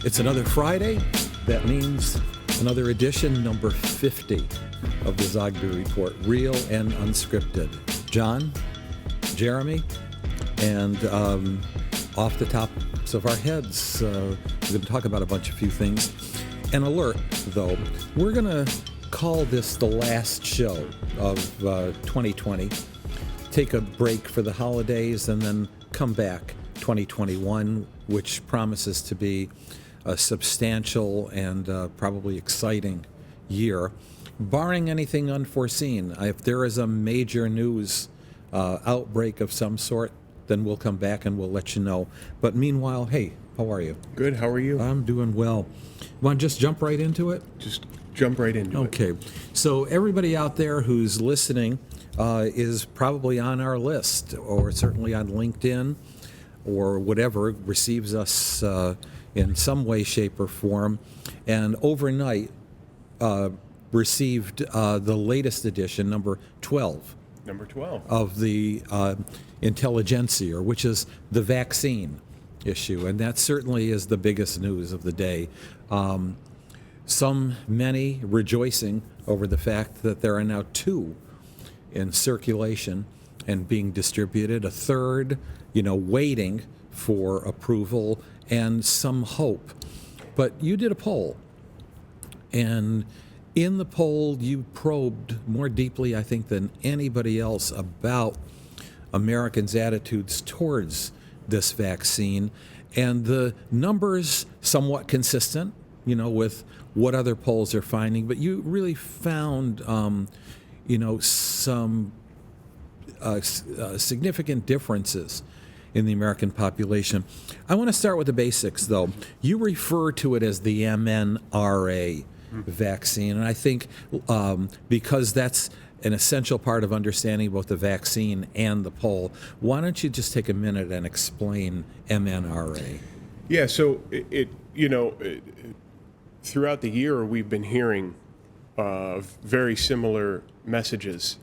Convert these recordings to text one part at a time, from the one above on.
It's another Friday. That means another edition, number 50 of the Zogby Report, real and unscripted. John, Jeremy, and off the tops of our heads, we're going to talk about a few things. An alert, though, we're going to call this the last show of 2020. Take a break for the holidays and then come back 2021, which promises to be a substantial and probably exciting year, barring anything unforeseen. If there is a major news outbreak of some sort, then we'll come back and we'll let you know. But meanwhile, hey, how are you? Good, how are you? I'm doing well. Want to just jump right into it? Just jump right into it. Okay. So everybody out there who's listening is probably on our list, or certainly on LinkedIn, or whatever, receives us in some way, shape, or form, and overnight received the latest edition, number 12. Number 12. Of the Intelligentsia, which is the vaccine issue, and that certainly is the biggest news of the day. Many rejoicing over the fact that there are now 2 in circulation and being distributed, a third, waiting for approval, and some hope. But you did a poll, and in the poll you probed more deeply, I think, than anybody else about Americans' attitudes towards this vaccine, and the numbers somewhat consistent, with what other polls are finding, but you really found, some significant differences in the American population. I want to start with the basics, though. You refer to it as the mRNA vaccine, and I think because that's an essential part of understanding both the vaccine and the poll, why don't you just take a minute and explain mRNA? Yeah, so throughout the year we've been hearing very similar messages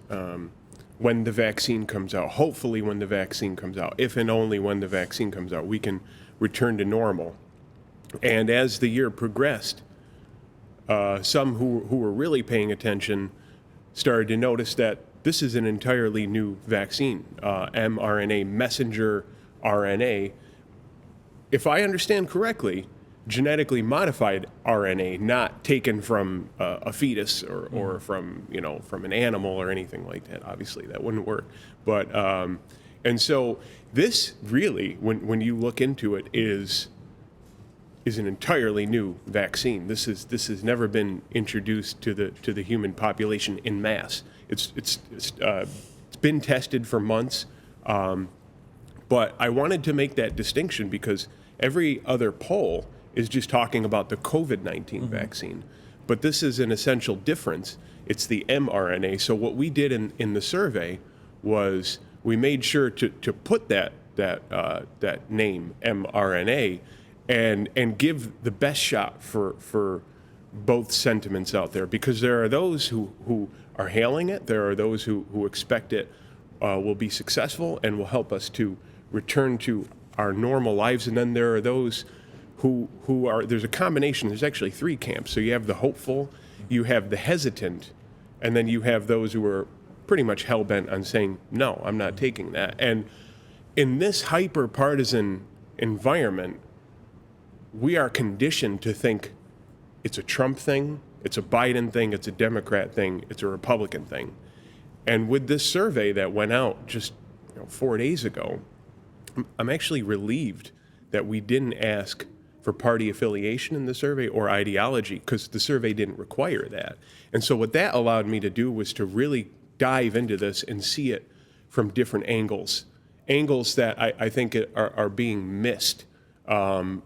when the vaccine comes out. Hopefully when the vaccine comes out, if and only when the vaccine comes out, we can return to normal. And as the year progressed, some who were really paying attention started to notice that this is an entirely new vaccine, mRNA, messenger RNA. If I understand correctly, genetically modified RNA, not taken from a fetus or from an animal or anything like that. Obviously, that wouldn't work. But and so this really, when you look into it, is an entirely new vaccine. This has never been introduced to the human population in mass. It's been tested for months, but I wanted to make that distinction because every other poll is just talking about the COVID-19 vaccine. But this is an essential difference. It's the mRNA. So what we did in the survey was we made sure to put that name, mRNA, and give the best shot for both sentiments out there, because there are those who are hailing it, there are those who expect it will be successful and will help us to return to our normal lives, and then there are those who are, there's a combination, there's actually 3 camps. So you have the hopeful, you have the hesitant, and then you have those who are pretty much hell-bent on saying, no, I'm not taking that. And in this hyper-partisan environment, we are conditioned to think it's a Trump thing, it's a Biden thing, it's a Democrat thing, it's a Republican thing. And with this survey that went out just 4 days ago, I'm actually relieved that we didn't ask for party affiliation in the survey or ideology, because the survey didn't require that. And so what that allowed me to do was to really dive into this and see it from different angles that I think are being missed beyond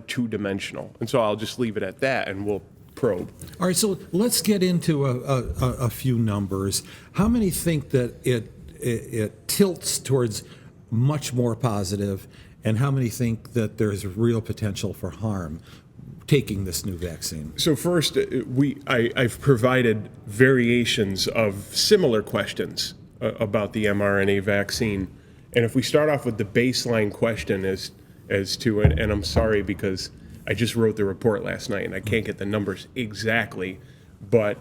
two-dimensional. And so I'll just leave it at that, and we'll probe. All right, so let's get into a few numbers. How many think that it tilts towards much more positive, and how many think that there's real potential for harm taking this new vaccine? So first, I've provided variations of similar questions about the mRNA vaccine. And if we start off with the baseline question, as to it. And I'm sorry because I just wrote the report last night and I can't get the numbers exactly. But,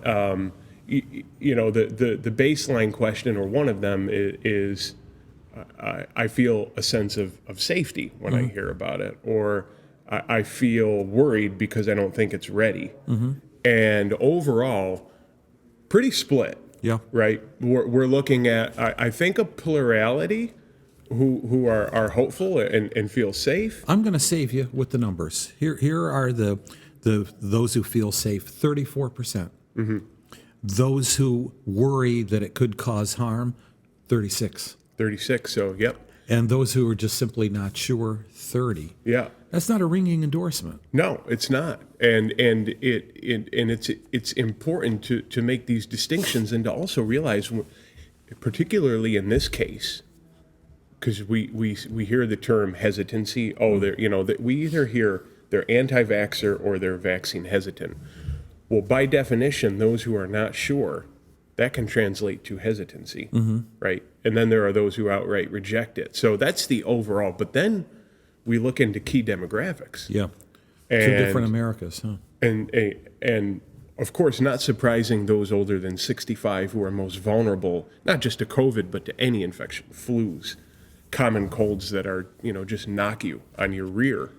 you know, the baseline question, or one of them, is I feel a sense of safety when I hear about it, or I feel worried because I don't think it's ready. And overall, pretty split. Yeah. Right. We're looking at, I think, a plurality who are hopeful and feel safe. I'm going to save you with the numbers. Here are the those who feel safe, 34%. Those who worry that it could cause harm, 36. 36. So, yep. And those who are just simply not sure, 30. Yeah. That's not a ringing endorsement. No, it's not. And it's important to make these distinctions and to also realize, particularly in this case, because we hear the term hesitancy. Oh, that we either hear they're anti-vaxxer or they're vaccine hesitant. Well, by definition, those who are not sure, that can translate to hesitancy, right? And then there are those who outright reject it. So that's the overall. But then we look into key demographics. Yeah. Two different Americas, huh? And of course, not surprising, those older than 65 who are most vulnerable, not just to COVID, but to any infection, flus, common colds that are, just knock you on your rear.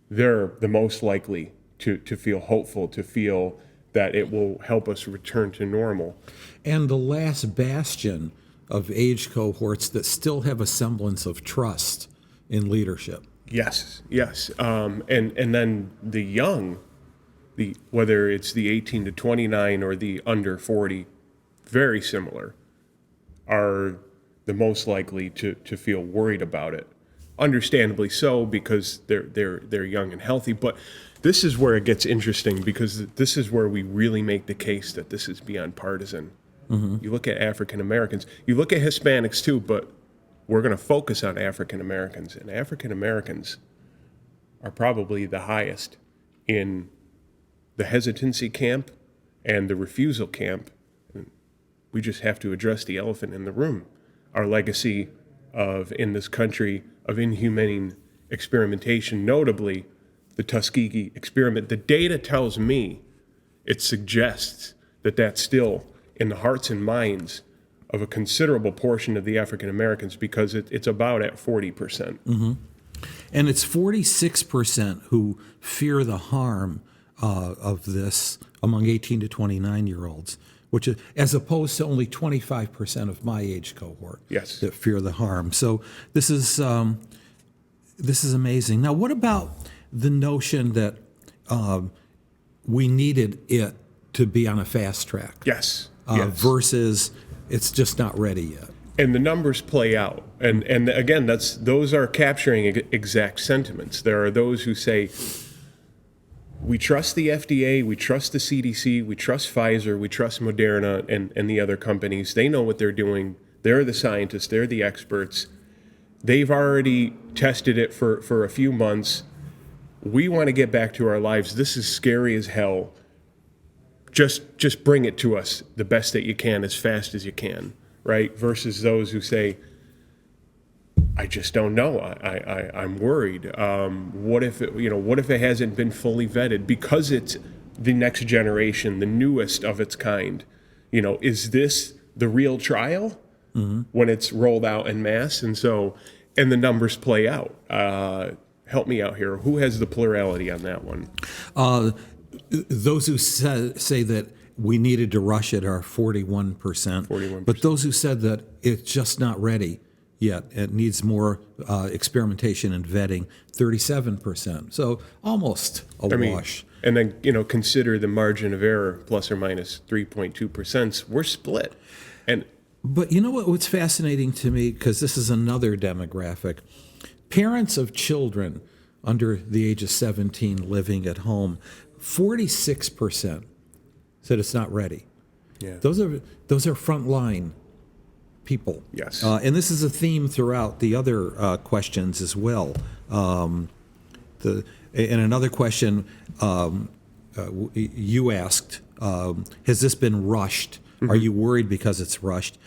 They're the most likely to feel hopeful, to feel that it will help us return to normal. And the last bastion of age cohorts that still have a semblance of trust in leadership. Yes. And then the young, whether it's the 18 to 29 or the under 40, very similar, are the most likely to feel worried about it. Understandably so, because they're young and healthy. But this is where it gets interesting, because this is where we really make the case that this is beyond partisan. You look at African Americans, you look at Hispanics too, but we're going to focus on African Americans. And African Americans are probably the highest in the hesitancy camp and the refusal camp. And we just have to address the elephant in the room. Our legacy in this country of inhumane experimentation, notably the Tuskegee experiment. The data tells me, it suggests that that's still in the hearts and minds of a considerable portion of the African Americans, because it's about at 40%. And it's 46% who fear the harm of this among 18 to 29-year-olds, which is as opposed to only 25% of my age cohort that fear the harm. So this is amazing. Now, what about the notion that we needed it to be on a fast track? Yes. Versus it's just not ready yet. And the numbers play out. And again, those are capturing exact sentiments. There are those who say, we trust the FDA, we trust the CDC, we trust Pfizer, we trust Moderna and the other companies. They know what they're doing. They're the scientists. They're the experts. They've already tested it for a few months. We want to get back to our lives. This is scary as hell. Just bring it to us the best that you can, as fast as you can, right? Versus those who say, I just don't know. I'm worried. What if it hasn't been fully vetted, because it's the next generation, the newest of its kind? Is this the real trial when it's rolled out en masse? And the numbers play out. Help me out here. Who has the plurality on that one? Those who say that we needed to rush it are 41%. 41%. But those who said that it's just not ready yet, it needs more experimentation and vetting, 37%. So almost a wash. And then, consider the margin of error, plus or minus 3.2%. We're split. But you know what's fascinating to me, because this is another demographic, parents of children under the age of 17 living at home, 46% said it's not ready. Yeah. Those are frontline people. Yes. And this is a theme throughout the other questions as well. And another question you asked, has this been rushed? Are you worried because it's rushed?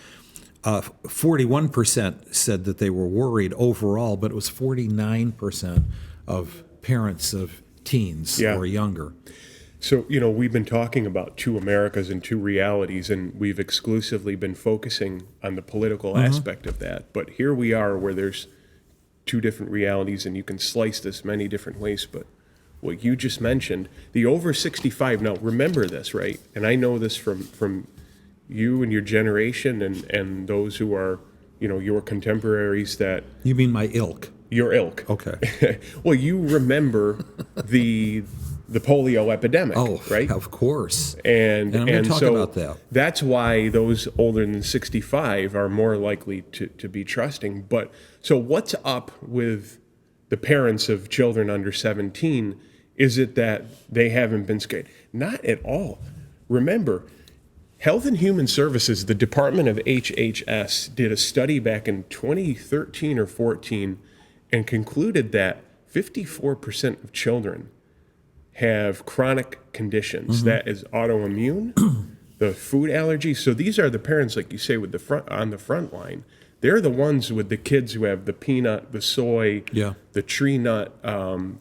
41% said that they were worried overall, but it was 49% of parents of teens Yeah. or younger. So, we've been talking about two Americas and two realities, and we've exclusively been focusing on the political aspect of that. But here we are where there's two different realities, and you can slice this many different ways. But what you just mentioned, the over 65, now remember this, right? And I know this from you and your generation and those who are, your contemporaries that... You mean my ilk? Your ilk. Okay. Well, you remember the polio epidemic, right? Of course. And I'm going to talk so about that. That's why those older than 65 are more likely to be trusting. But so what's up with the parents of children under 17? Is it that they haven't been scared? Not at all. Remember, Health and Human Services, the Department of HHS, did a study back in 2013 or 14 and concluded that 54% of children have chronic conditions. That is autoimmune, the food allergies. So these are the parents, like you say, with on the front line. They're the ones with the kids who have the peanut, the soy, the tree nut,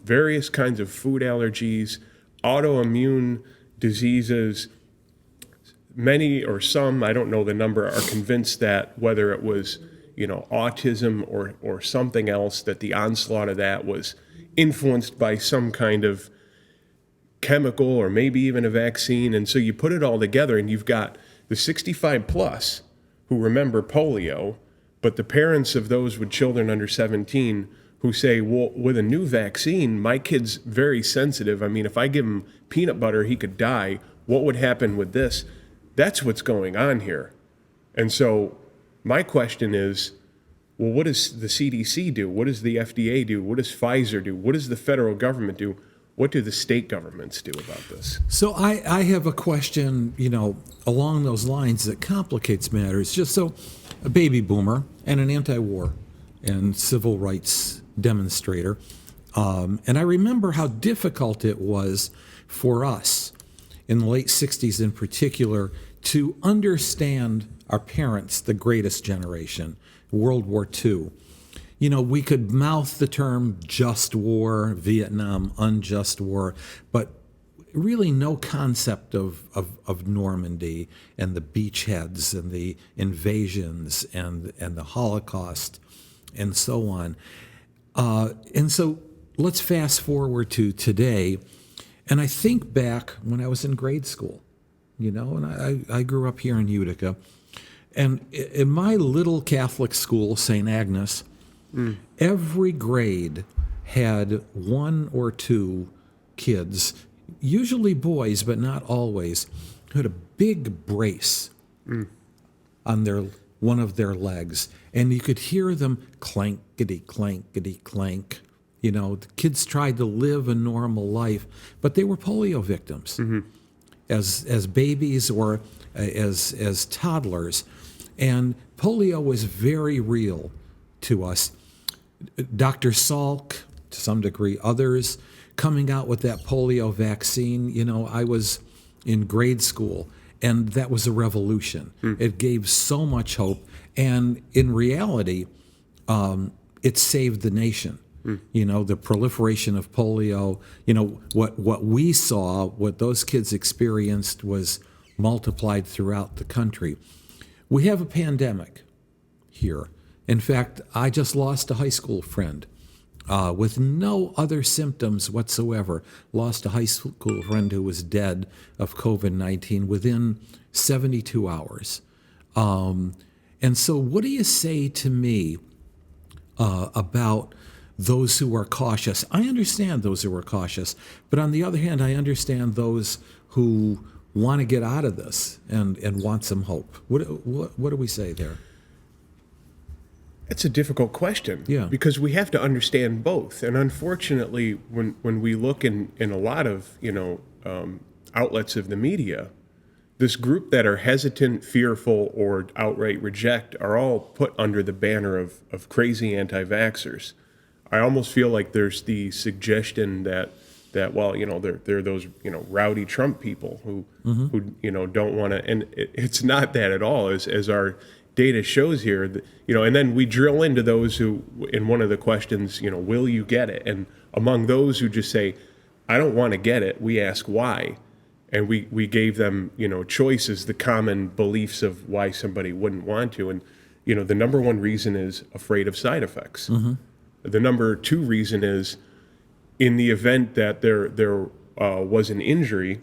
various kinds of food allergies, autoimmune diseases. Many or some, I don't know the number, are convinced that whether it was, autism or something else, that the onslaught of that was influenced by some kind of chemical or maybe even a vaccine. And so you put it all together and you've got the 65 plus who remember polio, but the parents of those with children under 17 who say, well, with a new vaccine, my kid's very sensitive. I mean, if I give him peanut butter, he could die. What would happen with this? That's what's going on here. And so my question is, well, what does the CDC do? What does the FDA do? What does Pfizer do? What does the federal government do? What do the state governments do about this? So I have a question, along those lines that complicates matters. Just so a baby boomer and an anti-war and civil rights demonstrator. And I remember how difficult it was for us in the late 60s in particular to understand our parents, the greatest generation, World War II. We could mouth the term just war, Vietnam, unjust war, but really no concept of Normandy and the beachheads and the invasions and the Holocaust and so on. And so let's fast forward to today. And I think back when I was in grade school, and I grew up here in Utica. And in my little Catholic school, St. Agnes, every grade had one or two kids, usually boys, but not always, who had a big brace on one of their legs. And you could hear them clankety, clankety, clank. The kids tried to live a normal life, but they were polio victims as babies or as toddlers. And polio was very real to us. Dr. Salk, to some degree, others, coming out with that polio vaccine. I was in grade school, and that was a revolution. It gave so much hope. And in reality, it saved the nation. The proliferation of polio, what we saw, what those kids experienced was multiplied throughout the country. We have a pandemic here. In fact, I just lost a high school friend with no other symptoms whatsoever. Lost a high school friend who was dead of COVID-19 within 72 hours. And so what do you say to me about those who are cautious? I understand those who are cautious, but on the other hand, I understand those who want to get out of this and want some hope. What do we say there? It's a difficult question, because we have to understand both. And unfortunately, when we look in a lot of outlets of the media, this group that are hesitant, fearful, or outright reject are all put under the banner of crazy anti-vaxxers. I almost feel like there's the suggestion that well, they're those rowdy Trump people who don't want to, and it's not that at all. As our data shows here, that, and then we drill into those who, in one of the questions, will you get it? And among those who just say, I don't want to get it, we ask why. And we gave them, choices, the common beliefs of why somebody wouldn't want to. And, the number one reason is afraid of side effects. Mm-hmm. The number two reason is in the event that there was an injury,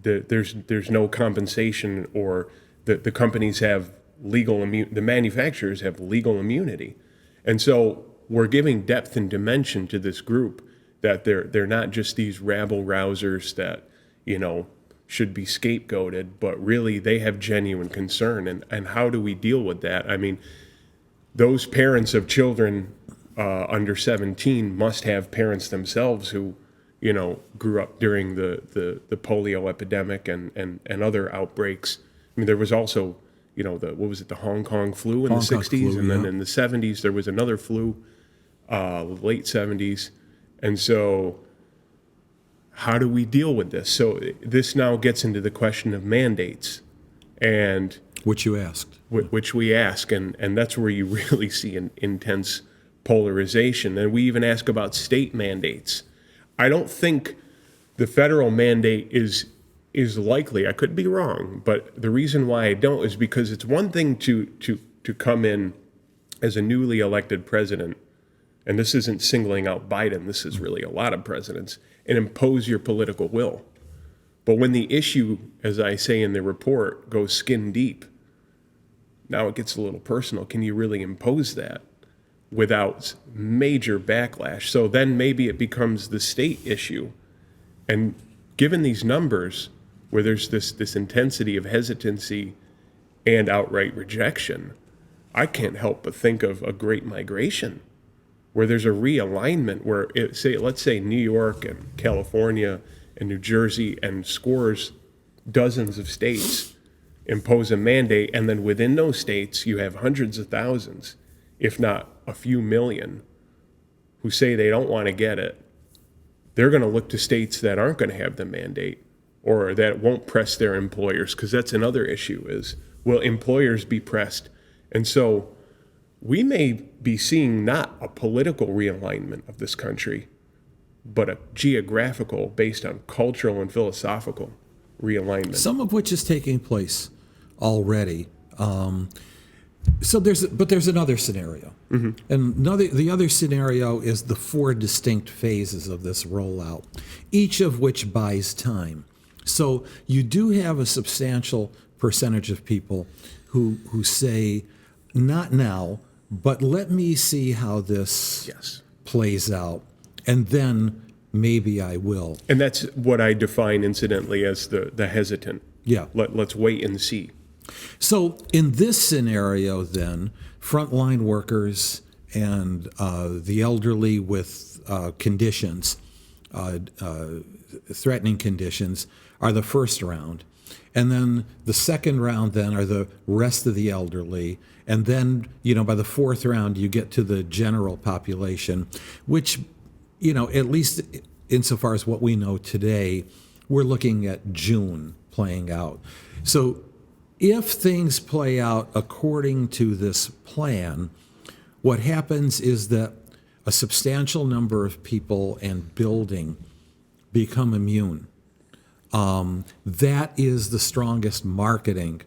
there's no compensation, or the companies have the manufacturers have legal immunity. And so we're giving depth and dimension to this group, that they're not just these rabble rousers that, should be scapegoated, but really they have genuine concern. And how do we deal with that? I mean, those parents of children under 17 must have parents themselves who, grew up during the polio epidemic and other outbreaks. I mean, there was also, the Hong Kong flu in the 60s, and then in the 70s there was another flu, late 70s. And so how do we deal with this? So this now gets into the question of mandates, and which you asked, which we ask, and that's where you really see an intense polarization. And we even ask about state mandates. I don't think the federal mandate is likely. I could be wrong, but the reason why I don't is because it's one thing to come in as a newly elected president, and this isn't singling out Biden, this is really a lot of presidents, and impose your political will. But when the issue, as I say in the report, goes skin deep, now it gets a little personal. Can you really impose that without major backlash? So then maybe it becomes the state issue. And given these numbers, where there's this intensity of hesitancy and outright rejection, I can't help but think of a great migration, where there's a realignment, where let's say New York and California and New Jersey and dozens of states impose a mandate, and then within those states you have hundreds of thousands, if not a few million, who say they don't want to get it. They're going to look to states that aren't going to have the mandate, or that won't press their employers, because that's another issue, is will employers be pressed? And so we may be seeing not a political realignment of this country, but a geographical, based on cultural and philosophical realignment. Some of which is taking place already. So there's another scenario. Mm-hmm. And the other scenario is the 4 distinct phases of this rollout, each of which buys time. So you do have a substantial percentage of people who say, not now, but let me see how this plays out, and then maybe I will. And that's what I define, incidentally, as the hesitant. Yeah. Let's wait and see. So in this scenario, then, frontline workers and the elderly with conditions, threatening conditions, are the first round. And then the second round then are the rest of the elderly. And then, by the fourth round, you get to the general population, which, at least insofar as what we know today, we're looking at June playing out. So if things play out according to this plan, what happens is that a substantial number of people and building become immune. That is the strongest marketing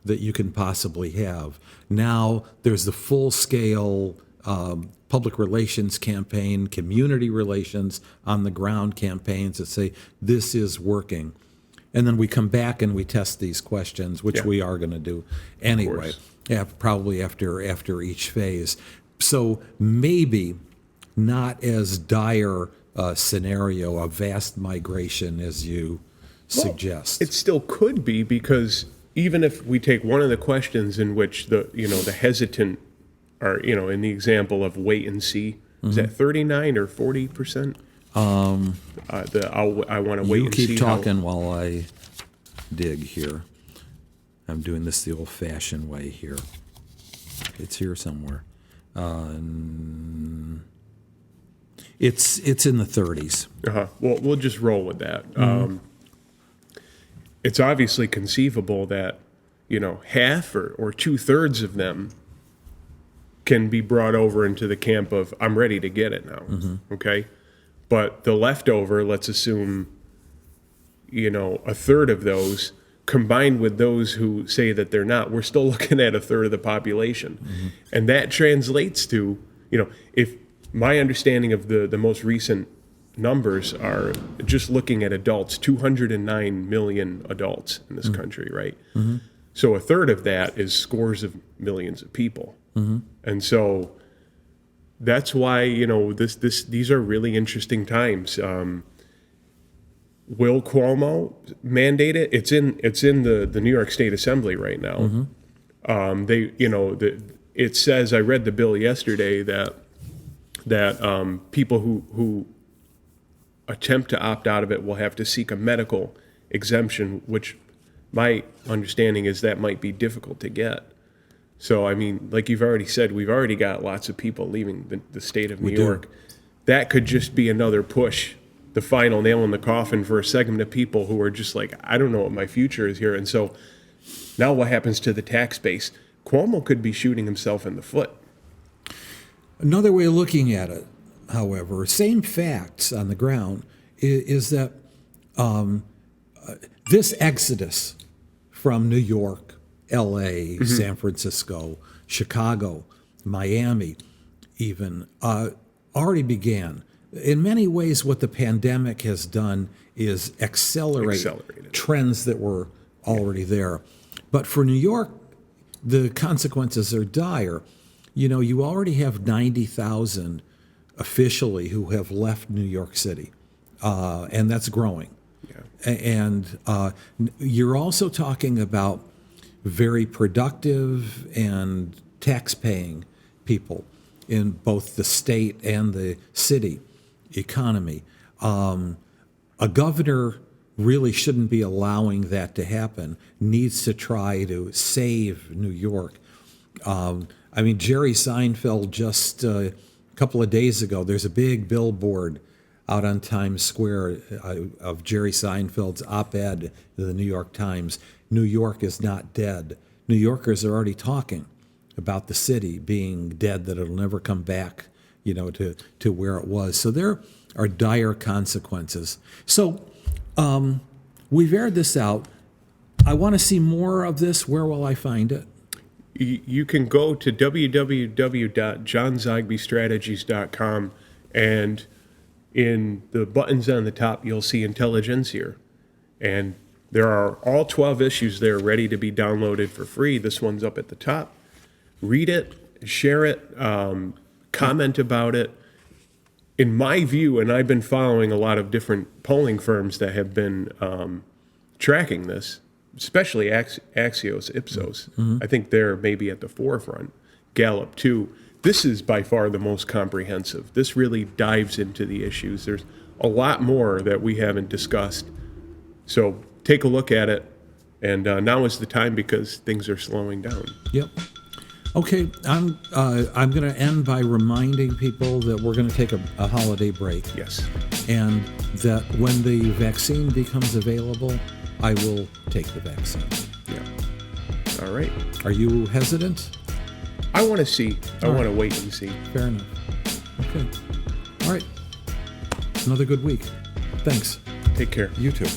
that you can possibly have. Now there's the full-scale public relations campaign, community relations on the ground campaigns that say this is working. And then we come back and we test these questions, which we are going to do anyway, probably after each phase. So maybe not as dire a scenario, a vast migration as you suggest. It still could be, because even if we take one of the questions in which the hesitant are, in the example of wait and see, is that 39 or 40%? I want to wait and see. You keep talking while I dig here. I'm doing this the old-fashioned way here. It's here somewhere. It's in the 30s. Well, we'll just roll with that. It's obviously conceivable that half or 2/3 of them can be brought over into the camp of I'm ready to get it now. Okay. But the leftover, let's assume, a third of those combined with those who say that they're not, we're still looking at a third of the population. And that translates to, if my understanding of the most recent numbers are just looking at adults, 209 million adults in this country, right? So a third of that is scores of millions of people. And so that's why, these are really interesting times. Will Cuomo mandate it? It's in the New York State Assembly right now. It says, I read the bill yesterday that people who attempt to opt out of it will have to seek a medical exemption, which my understanding is that might be difficult to get. So, I mean, like you've already said, we've already got lots of people leaving the state of New York. That could just be another push, the final nail in the coffin for a segment of people who are just like, I don't know what my future is here. And so now what happens to the tax base? Cuomo could be shooting himself in the foot. Another way of looking at it, however, same facts on the ground, is that this exodus from New York, L.A., San Francisco, Chicago, Miami, even, already began. In many ways, what the pandemic has done is accelerated trends that were already there. But for New York, the consequences are dire. You already have 90,000 officially who have left New York City, and that's growing. Yeah. And you're also talking about very productive and tax-paying people in both the state and the city economy. A governor really shouldn't be allowing that to happen, needs to try to save New York. Jerry Seinfeld just a couple of days ago, there's a big billboard out on Times Square of Jerry Seinfeld's op-ed in the New York Times. New York is not dead. New Yorkers are already talking about the city being dead, that it'll never come back, to where it was. So there are dire consequences. So we've aired this out. I want to see more of this. Where will I find it? You can go to www.johnzogbystrategies.com, and in the buttons on the top, you'll see Intelligentsia. And there are all 12 issues there ready to be downloaded for free. This one's up at the top. Read it, share it, comment about it. In my view, and I've been following a lot of different polling firms that have been tracking this, especially Axios, Ipsos. I think they're maybe at the forefront. Gallup, too. This is by far the most comprehensive. This really dives into the issues. There's a lot more that we haven't discussed. So take a look at it. And now is the time, because things are slowing down. Yep. Okay, I'm going to end by reminding people that we're going to take a holiday break. Yes. And that when the vaccine becomes available, I will take the vaccine. Yeah. All right. Are you hesitant? I want to see. I want to wait and see. Fair enough. Okay. All right. Another good week. Thanks. Take care. You too.